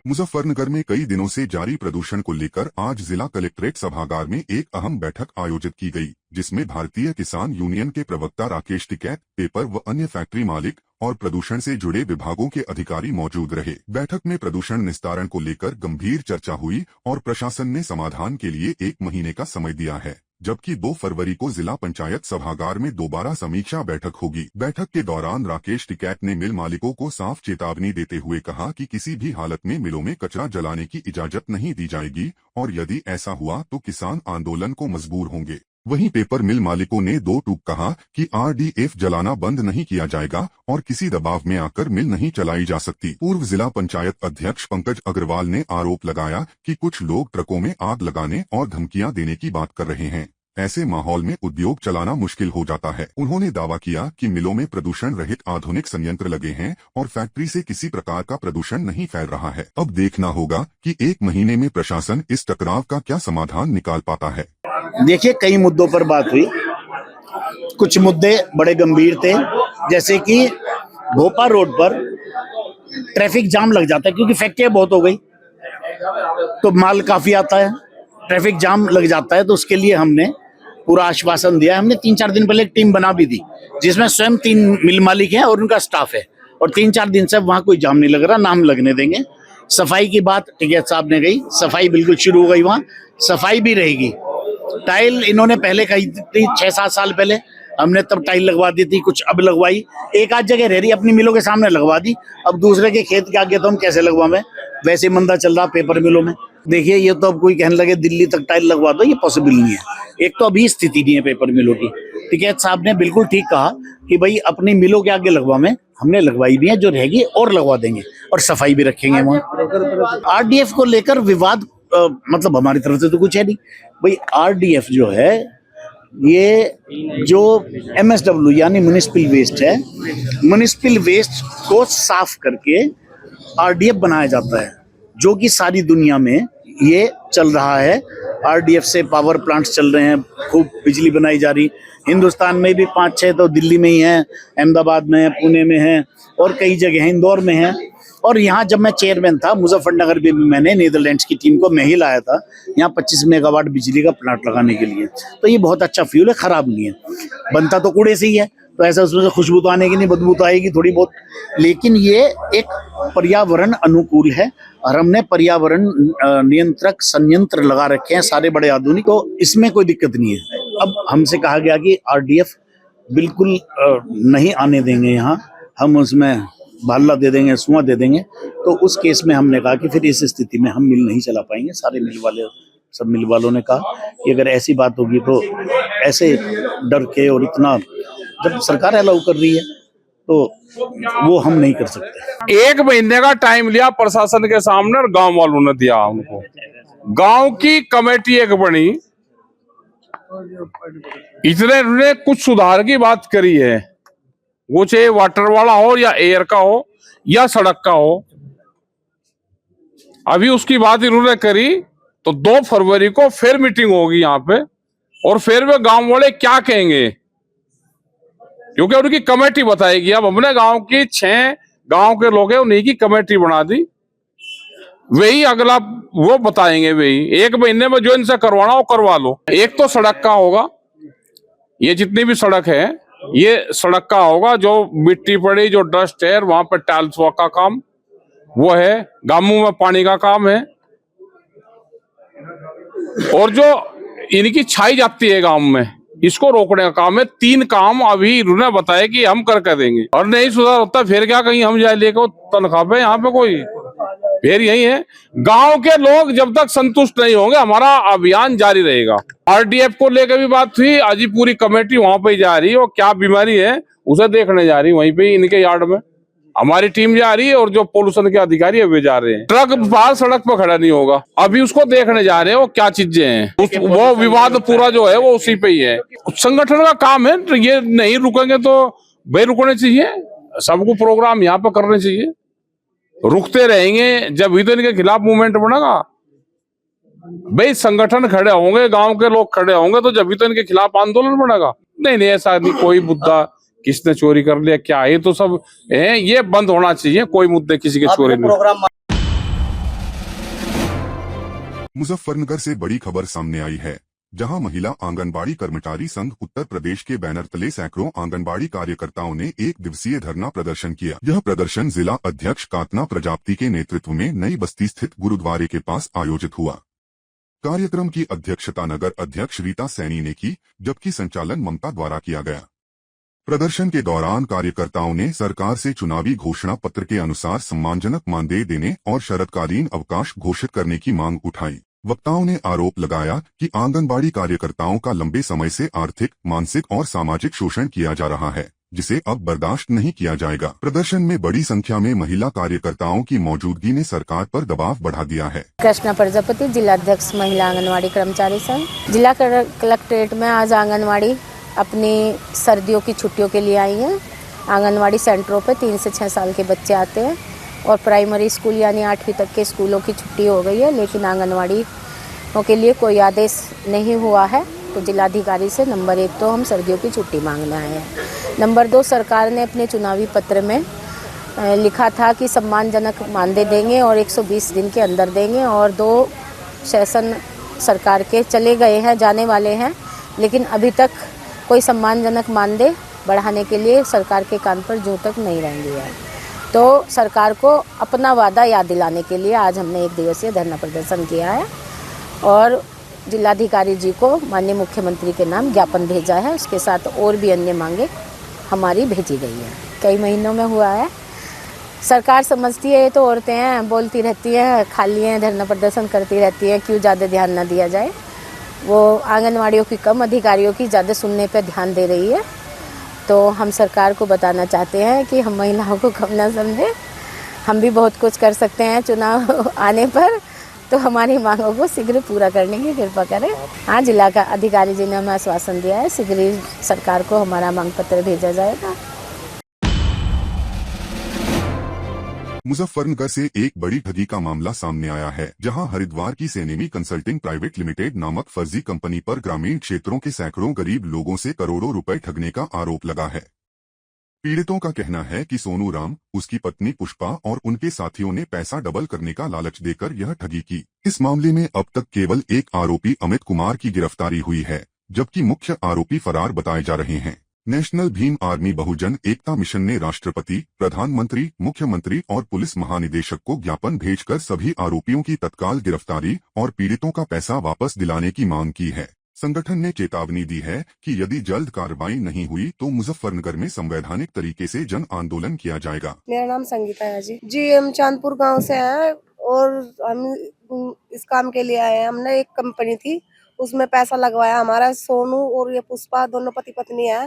मुजफ्फरनगर में कई दिनों से जारी प्रदूषण को लेकर आज जिला कलेक्ट्रेट सभागार में एक अहम बैठक आयोजित की गई, जिसमें भारतीय किसान यूनियन के प्रवक्ता राकेश टिकैत, पेपर व अन्य फैक्ट्री मालिक और प्रदूषण से जुड़े विभागों के अधिकारी मौजूद रहे। बैठक में प्रदूषण निस्तारण को लेकर गंभीर चर्चा हुई और प्रशासन ने समाधान के लिए 1 महीने का समय दिया है, जबकि 2 फरवरी को जिला पंचायत सभागार में दोबारा समीक्षा बैठक होगी। बैठक के दौरान राकेश टिकैत ने मिल मालिकों को साफ चेतावनी देते हुए कहा कि किसी भी हालत में मिलों में कचरा जलाने की इजाजत नहीं दी जाएगी और यदि ऐसा हुआ तो किसान आंदोलन को मजबूर होंगे। वहीं पेपर मिल मालिकों ने 2 टूक कहा कि RDF जलाना बंद नहीं किया जाएगा और किसी दबाव में आकर मिल नहीं चलाई जा सकती। पूर्व जिला पंचायत अध्यक्ष पंकज अग्रवाल ने आरोप लगाया कि कुछ लोग ट्रकों में आग लगाने और धमकियां देने की बात कर रहे हैं। ऐसे माहौल में उद्योग चलाना मुश्किल हो जाता है। उन्होंने दावा किया कि मिलों में प्रदूषण रहित आधुनिक संयंत्र लगे हैं और फैक्ट्री से किसी प्रकार का प्रदूषण नहीं फैल रहा है। अब देखना होगा कि 1 महीने में प्रशासन इस टकराव का क्या समाधान निकाल पाता है। देखिए, कई मुद्दों पर बात हुई। कुछ मुद्दे बड़े गंभीर थे, जैसे कि भोपा रोड पर ट्रैफिक जाम लग जाता है क्योंकि फैक्ट्रियां बहुत हो गई, तो माल काफी आता है, ट्रैफिक जाम लग जाता है। तो उसके लिए हमने पूरा आश्वासन दिया। हमने 3-4 दिन पहले एक टीम बना भी दी, जिसमें स्वयं 3 मिल मालिक हैं और उनका स्टाफ है, और 3-4 दिन से वहां कोई जाम नहीं लग रहा, ना हम लगने देंगे। सफाई की बात टिकैत साहब ने कही, सफाई बिल्कुल शुरू हो गई, वहां सफाई भी रहेगी। टाइल इन्होंने पहले कही थी 6-7 साल पहले, हमने तब टाइल लगवा दी थी, कुछ अब लगवाई। एक आध जगह रह रही, अपनी मिलों के सामने लगवा दी, अब दूसरे के खेत के आगे तो हम कैसे लगवाएं। वैसे मंदा चल रहा पेपर मिलों में। देखिए, ये तो अब कोई कहने लगे दिल्ली तक टाइल लगवा दो, ये पॉसिबल नहीं है। एक तो अभी स्थिति नहीं है पेपर मिलों की। टिकैत साहब ने बिल्कुल ठीक कहा कि भाई अपनी मिलों के आगे लगवाएं, हमने लगवाई भी है, जो रहेगी और लगवा देंगे और सफाई भी रखेंगे वहाँ। RDF को लेकर विवाद मतलब हमारी तरफ से तो कुछ है नहीं भाई। RDF जो है, ये जो MSW यानी म्युनिसिपल वेस्ट है, म्युनिसिपल वेस्ट को साफ करके RDF बनाया जाता है, जो कि सारी दुनिया में ये चल रहा है। RDF से पावर प्लांट्स चल रहे हैं, खूब बिजली बनाई जा रही। हिंदुस्तान में भी 5-6 तो दिल्ली में ही है, अहमदाबाद में है, पुणे में है और कई जगह है, इंदौर में है। और यहाँ जब मैं चेयरमैन था मुजफ्फरनगर में भी मैंने नीदरलैंड्स की टीम को मैं ही लाया था यहाँ 25 मेगावाट बिजली का प्लांट लगाने के लिए। तो ये बहुत अच्छा फ्यूल है, खराब नहीं है, बनता तो कूड़े से ही है, तो ऐसा उसमें से खुशबू तो आने की नहीं, बदबू तो आएगी थोड़ी बहुत, लेकिन ये एक पर्यावरण अनुकूल है और हमने पर्यावरण नियंत्रक संयंत्र लगा रखे हैं सारे बड़े आधुनिक, तो इसमें कोई दिक्कत नहीं है। अब हमसे कहा गया कि RDF बिल्कुल नहीं आने देंगे यहाँ, हम उसमें भाला दे देंगे, सुआ दे देंगे। तो उस केस में हमने कहा कि फिर इस स्थिति में हम मिल नहीं चला पाएंगे। सारे मिल वाले, सब मिल वालों ने कहा कि अगर ऐसी बात होगी तो ऐसे डर के, और इतना जब सरकार अलाउ कर रही है तो वो हम नहीं कर सकते। 1 महीने का टाइम लिया प्रशासन के सामने और गांव वालों ने दिया उनको। गांव की कमेटी एक बनी, इतने कुछ सुधार की बात करी है, वो चाहे वाटर वाला हो या एयर का हो या सड़क का हो। अभी उसकी बात इन्होंने करी तो 2 फरवरी को फिर मीटिंग होगी यहाँ पे, और फिर वे गांव वाले क्या कहेंगे, क्योंकि उनकी कमेटी बताएगी। अब हमने गांव की 6 गांव के लोग हैं, उन्हीं की कमेटी बना दी, वही अगला वो बताएंगे। वही 1 महीने में जो इनसे करवाना वो करवा लो। एक तो सड़क का होगा, ये जितनी भी सड़क है ये सड़क का होगा, जो मिट्टी पड़ी, जो डस्ट है, वहां पर टाइल्स वर्क का काम वो है, गांवों में पानी का काम है, और जो इनकी छाई जाती है गांव में, इसको रोकने का काम है। 3 काम अभी इन्होंने बताया कि हम करके देंगे, और नहीं सुधार होता फिर क्या कहीं हम जाए लेकर तनख्वाह पे यहाँ पे कोई, फिर यही है। गांव के लोग जब तक संतुष्ट नहीं होंगे हमारा अभियान जारी रहेगा। RDF को लेकर भी बात हुई, आज ही पूरी कमेटी वहां पे जा रही है, और क्या बीमारी है उसे देखने जा रही है, वहीं पे इनके यार्ड में हमारी टीम जा रही है, और जो पोल्यूशन के अधिकारी है वे जा रहे हैं। ट्रक बाहर सड़क पर खड़ा नहीं होगा, अभी उसको देखने जा रहे हैं वो क्या चीजें हैं। वो विवाद पूरा जो है वो उसी पे ही है, संगठन का काम है। तो ये नहीं रुकेंगे तो भाई रुकने चाहिए, सबको प्रोग्राम यहाँ पे करने चाहिए। रुकते रहेंगे जब भी तो इनके खिलाफ मूवमेंट बनेगा। भाई संगठन खड़े होंगे, गांव के लोग खड़े होंगे, तो जब भी तो इनके खिलाफ आंदोलन बढ़ेगा। नहीं, ऐसा नहीं, कोई मुद्दा किसने चोरी कर लिया क्या, ये तो सब है, ये बंद होना चाहिए। कोई मुद्दे किसी के चोरी नहीं। मुजफ्फरनगर से बड़ी खबर सामने आई है, जहां महिला आंगनबाड़ी कर्मचारी संघ उत्तर प्रदेश के बैनर तले सैकड़ों आंगनबाड़ी कार्यकर्ताओं ने एक दिवसीय धरना प्रदर्शन किया। यह प्रदर्शन जिला अध्यक्ष कातना प्रजापति के नेतृत्व में नई बस्ती स्थित गुरुद्वारे के पास आयोजित हुआ। कार्यक्रम की अध्यक्षता नगर अध्यक्ष रीता सैनी ने की, जबकि संचालन ममता द्वारा किया गया। प्रदर्शन के दौरान कार्यकर्ताओं ने सरकार से चुनावी घोषणा पत्र के अनुसार सम्मानजनक मानदेय देने और शरतकालीन अवकाश घोषित करने की मांग उठाई। वक्ताओं ने आरोप लगाया कि आंगनबाड़ी कार्यकर्ताओं का लंबे समय से आर्थिक, मानसिक और सामाजिक शोषण किया जा रहा है, जिसे अब बर्दाश्त नहीं किया जाएगा। प्रदर्शन में बड़ी संख्या में महिला कार्यकर्ताओं की मौजूदगी ने सरकार पर दबाव बढ़ा दिया है। कृष्णा प्रजापति, जिलाध्यक्ष महिला आंगनवाड़ी कर्मचारी संघ। जिला कलेक्ट्रेट में आज आंगनवाड़ी अपनी सर्दियों की छुट्टियों के लिए आई हैं। आंगनवाड़ी सेंटरों पे 3 से 6 साल के बच्चे आते हैं और प्राइमरी स्कूल यानी 8वीं तक के स्कूलों की छुट्टी हो गई है, लेकिन आंगनवाड़ियों के लिए कोई आदेश नहीं हुआ है। तो जिलाधिकारी से नंबर 1 तो हम सर्दियों की छुट्टी मांगने आए हैं। नंबर 2, सरकार ने अपने चुनावी पत्र में लिखा था कि सम्मानजनक मानदेय देंगे और 120 दिन के अंदर देंगे, और 2 सेशन सरकार के चले गए हैं, जाने वाले हैं, लेकिन अभी तक कोई सम्मानजनक मानदेय बढ़ाने के लिए सरकार के कान पर जूं तक नहीं रहेंगी है। तो सरकार को अपना वादा याद दिलाने के लिए आज हमने एक दिवसीय धरना प्रदर्शन किया है और जिलाधिकारी जी को माननीय मुख्यमंत्री के नाम ज्ञापन भेजा है। उसके साथ और भी अन्य मांगे हमारी भेजी गई है। कई महीनों में हुआ है। सरकार समझती है ये तो औरतें हैं, बोलती रहती हैं, खाली हैं, धरना प्रदर्शन करती रहती हैं, क्यों ज़्यादा ध्यान ना दिया जाए। वो आंगनवाड़ियों की कम, अधिकारियों की ज़्यादा सुनने पर ध्यान दे रही है। तो हम सरकार को बताना चाहते हैं कि हम महिलाओं को कम ना समझें, हम भी बहुत कुछ कर सकते हैं चुनाव आने पर, तो हमारी मांगों को शीघ्र पूरा करने की कृपा करें। हाँ, जिला का अधिकारी जी ने हमें आश्वासन दिया है, शीघ्र ही सरकार को हमारा मांग पत्र भेजा जाएगा। मुजफ्फरनगर से एक बड़ी ठगी का मामला सामने आया है, जहां हरिद्वार की सेनेमी कंसल्टिंग प्राइवेट लिमिटेड नामक फर्जी कंपनी पर ग्रामीण क्षेत्रों के सैकड़ों गरीब लोगों से करोड़ों रुपए ठगने का आरोप लगा है। पीड़ितों का कहना है कि सोनू राम, उसकी पत्नी पुष्पा और उनके साथियों ने पैसा डबल करने का लालच देकर यह ठगी की। इस मामले में अब तक केवल एक आरोपी अमित कुमार की गिरफ्तारी हुई है, जबकि मुख्य आरोपी फरार बताए जा रहे हैं। नेशनल भीम आर्मी बहुजन एकता मिशन ने राष्ट्रपति, प्रधानमंत्री, मुख्यमंत्री और पुलिस महानिदेशक को ज्ञापन भेजकर सभी आरोपियों की तत्काल गिरफ्तारी और पीड़ितों का पैसा वापस दिलाने की मांग की है। संगठन ने चेतावनी दी है कि यदि जल्द कार्रवाई नहीं हुई तो मुजफ्फरनगर में संवैधानिक तरीके से जन आंदोलन किया जाएगा। मेरा नाम संगीता है जी। हम चांदपुर गांव से हैं और हम इस काम के लिए आए हैं। हमने एक कंपनी थी, उसमें पैसा लगवाया। हमारा सोनू और ये पुष्पा दोनों पति पत्नी है,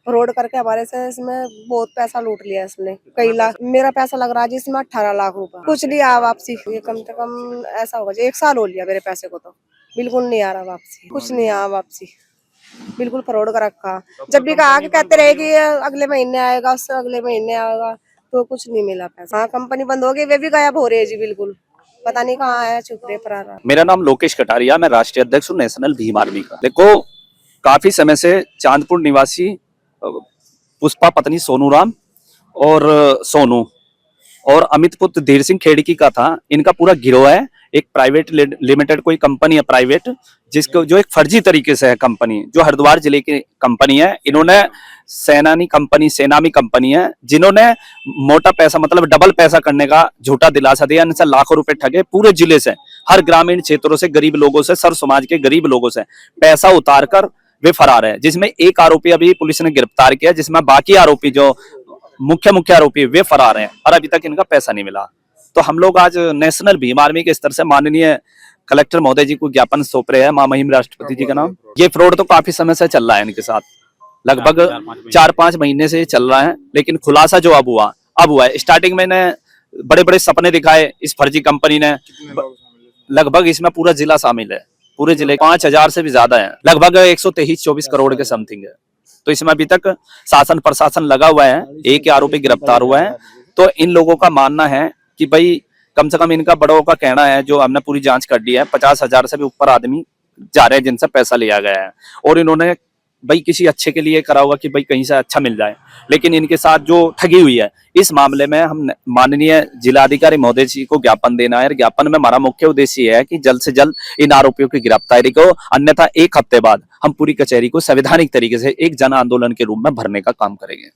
फ्रॉड करके हमारे से इसमें बहुत पैसा लूट लिया इसने, कई लाख। मेरा पैसा लग रहा है जिसमें 18 लाख रुपए। कुछ नहीं आ वापसी, ये कम से कम ऐसा होगा 1 साल हो लिया मेरे पैसे को, तो बिल्कुल नहीं आ रहा वापसी, कुछ नहीं आ वापसी, बिल्कुल फ्रॉड कर रखा। जब भी कहा कि कहते रहे कि अगले महीने आएगा, उससे अगले महीने आएगा, तो कुछ नहीं मिला पैसा। हाँ, कंपनी बंद हो गई, वे भी गायब हो रही है जी, बिल्कुल पता नहीं कहाँ है, चुप रहे फरार। मेरा नाम लोकेश कटारिया, मैं राष्ट्रीय अध्यक्ष हूँ नेशनल भीम आर्मी का। देखो, काफी समय से चांदपुर निवासी पुष्पा पत्नी सोनू राम और सोनू और अमित पुत्र धीर सिंह खेड़की का था। इनका पूरा गिरोह है। एक प्राइवेट लिमिटेड कोई कंपनी है प्राइवेट, जिसको जो एक फर्जी तरीके से है कंपनी, जो हरिद्वार जिले की कंपनी है। इन्होंने सेनामी कंपनी है, जिन्होंने मोटा पैसा मतलब डबल पैसा करने का झूठा दिलासा दिया। इनसे लाखों रुपए ठगे। पूरे जिले से, हर ग्रामीण क्षेत्रों से, गरीब लोगों से, सर्व समाज के गरीब लोगों से पैसा उतार कर वे फरार है। जिसमें एक आरोपी अभी पुलिस ने गिरफ्तार किया, जिसमें बाकी आरोपी जो मुख्य आरोपी वे फरार हैं और अभी तक इनका पैसा नहीं मिला। तो हम लोग आज नेशनल भीम आर्मी के स्तर से माननीय कलेक्टर महोदय जी को ज्ञापन सौंप रहे हैं, महामहिम राष्ट्रपति जी का नाम। ये फ्रॉड तो काफी समय से चल रहा है इनके साथ, लगभग 4-5 महीने से चल रहा है, लेकिन खुलासा जो अब हुआ है। स्टार्टिंग में बड़े बड़े सपने दिखाए इस फर्जी कंपनी ने। लगभग इसमें पूरा जिला शामिल है, पूरे जिले 5000 से भी ज्यादा है, लगभग 123-24 करोड़ के समथिंग है। तो इसमें अभी तक शासन प्रशासन लगा हुआ है, एक ही आरोपी गिरफ्तार हुआ है। तो इन लोगों का मानना है कि भाई कम से कम, इनका बड़ों का कहना है, जो हमने पूरी जांच कर ली है, 50,000 से भी ऊपर आदमी जा रहे हैं जिनसे पैसा लिया गया है। और इन्होंने भाई किसी अच्छे के लिए करा होगा कि भाई कहीं से अच्छा मिल जाए, लेकिन इनके साथ जो ठगी हुई है इस मामले में हम माननीय जिलाधिकारी महोदय जी को ज्ञापन देना है। और ज्ञापन में हमारा मुख्य उद्देश्य ये है कि जल्द से जल्द इन आरोपियों की गिरफ्तारी को, अन्यथा 1 हफ्ते बाद हम पूरी कचहरी को संवैधानिक तरीके से एक जन आंदोलन के रूप में भरने का काम करेंगे।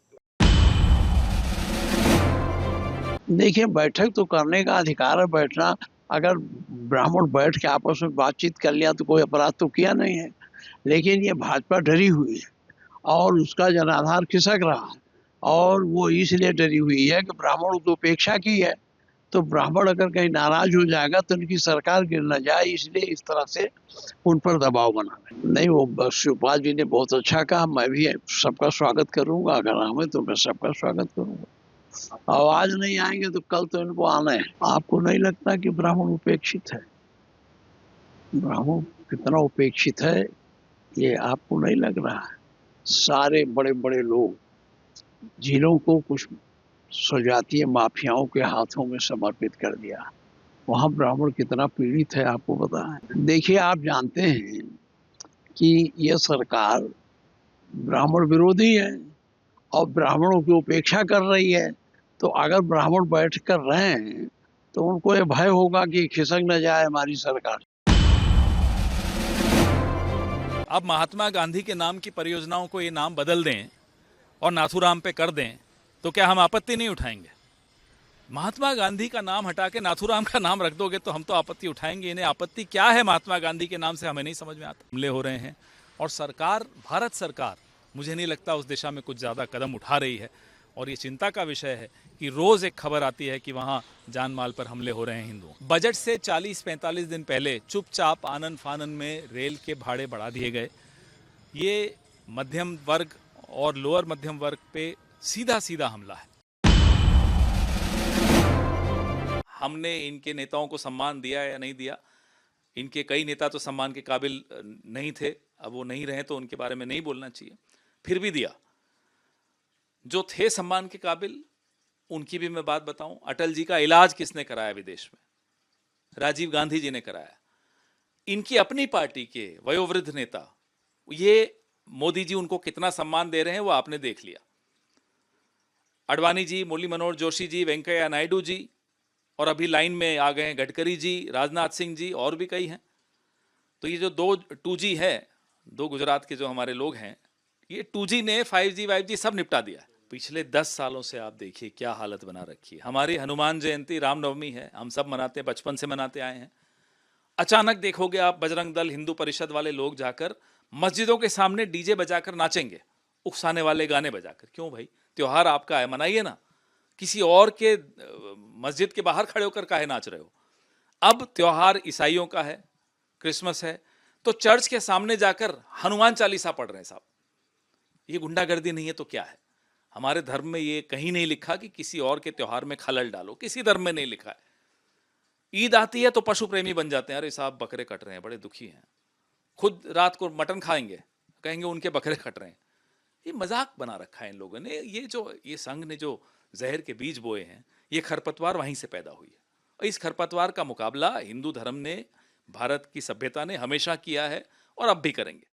देखिए, बैठक तो करने का अधिकार है, बैठना, अगर ब्राह्मण बैठ के आपस में बातचीत कर लिया तो कोई अपराध तो किया नहीं है। लेकिन ये भाजपा डरी हुई है और उसका जनाधार खिसक रहा है, और वो इसलिए डरी हुई है कि ब्राह्मणों तो उपेक्षा की है, तो ब्राह्मण अगर कहीं नाराज हो जाएगा तो उनकी सरकार गिर न जाए, इसलिए इस तरह से उन पर दबाव बना रहे। नहीं, वो शिवपाल जी ने बहुत अच्छा कहा, मैं भी सबका स्वागत करूंगा, अगर आवे तो मैं सबका स्वागत करूंगा। और आज नहीं आएंगे तो कल तो इनको आना है। आपको नहीं लगता कि ब्राह्मण उपेक्षित है? ब्राह्मण कितना उपेक्षित है ये आपको नहीं लग रहा है? सारे बड़े बड़े लोग जिलों को कुछ स्वजातीय माफियाओं के हाथों में समर्पित कर दिया, वहां ब्राह्मण कितना पीड़ित है आपको पता है? देखिए, आप जानते हैं कि यह सरकार ब्राह्मण विरोधी है और ब्राह्मणों की उपेक्षा कर रही है, तो अगर ब्राह्मण बैठ कर रहे हैं तो उनको ये भय होगा कि खिसक न जाए हमारी सरकार। अब महात्मा गांधी के नाम की परियोजनाओं को ये नाम बदल दें और नाथूराम पे कर दें तो क्या हम आपत्ति नहीं उठाएंगे? महात्मा गांधी का नाम हटा के नाथूराम का नाम रख दोगे तो हम तो आपत्ति उठाएंगे। इन्हें आपत्ति क्या है महात्मा गांधी के नाम से, हमें नहीं समझ में आता। हमले हो रहे हैं और सरकार, भारत सरकार, मुझे नहीं लगता उस दिशा में कुछ ज़्यादा कदम उठा रही है। और ये चिंता का विषय है कि रोज़ एक खबर आती है कि वहाँ जान माल पर हमले हो रहे हैं हिंदुओं। बजट से 40-45 दिन पहले चुपचाप आनन फानन में रेल के भाड़े बढ़ा दिए गए। ये मध्यम वर्ग और लोअर मध्यम वर्ग पे सीधा सीधा हमला है। हमने इनके नेताओं को सम्मान दिया या नहीं दिया? इनके कई नेता तो सम्मान के काबिल नहीं थे, अब वो नहीं रहे तो उनके बारे में नहीं बोलना चाहिए, फिर भी दिया। जो थे सम्मान के काबिल उनकी भी मैं बात बताऊं, अटल जी का इलाज किसने कराया विदेश में? राजीव गांधी जी ने कराया। इनकी अपनी पार्टी के वयोवृद्ध नेता, ये मोदी जी उनको कितना सम्मान दे रहे हैं वो आपने देख लिया। अडवाणी जी, मुरली मनोहर जोशी जी, वेंकैया नायडू जी, और अभी लाइन में आ गए हैं गडकरी जी, राजनाथ सिंह जी, और भी कई हैं। तो ये जो 2G है, 2 गुजरात के जो हमारे लोग हैं, ये 2G ने 5G 5G सब निपटा दिया है। पिछले 10 सालों से आप देखिए क्या हालत बना रखी है। हमारी हनुमान जयंती, रामनवमी है, हम सब मनाते हैं, बचपन से मनाते आए हैं। अचानक देखोगे आप बजरंग दल, हिंदू परिषद वाले लोग जाकर मस्जिदों के सामने डीजे बजाकर नाचेंगे, उकसाने वाले गाने बजाकर। क्यों भाई? त्योहार आपका है, मनाइए ना। किसी और के मस्जिद के बाहर खड़े होकर काहे नाच रहे हो? अब त्योहार ईसाइयों का है, क्रिसमस है, तो चर्च के सामने जाकर हनुमान चालीसा पढ़ रहे हैं साहब। ये गुंडागर्दी नहीं है तो क्या है? हमारे धर्म में ये कहीं नहीं लिखा कि किसी और के त्योहार में खलल डालो, किसी धर्म में नहीं लिखा है। ईद आती है तो पशु प्रेमी बन जाते हैं, अरे साहब बकरे कट रहे हैं, बड़े दुखी हैं। खुद रात को मटन खाएंगे, कहेंगे उनके बकरे कट रहे हैं। ये मजाक बना रखा है इन लोगों ने। ये संघ ने जो जहर के बीज बोए हैं, ये खरपतवार वहीं से पैदा हुई है। इस खरपतवार का मुकाबला हिंदू धर्म ने, भारत की सभ्यता ने हमेशा किया है और अब भी करेंगे।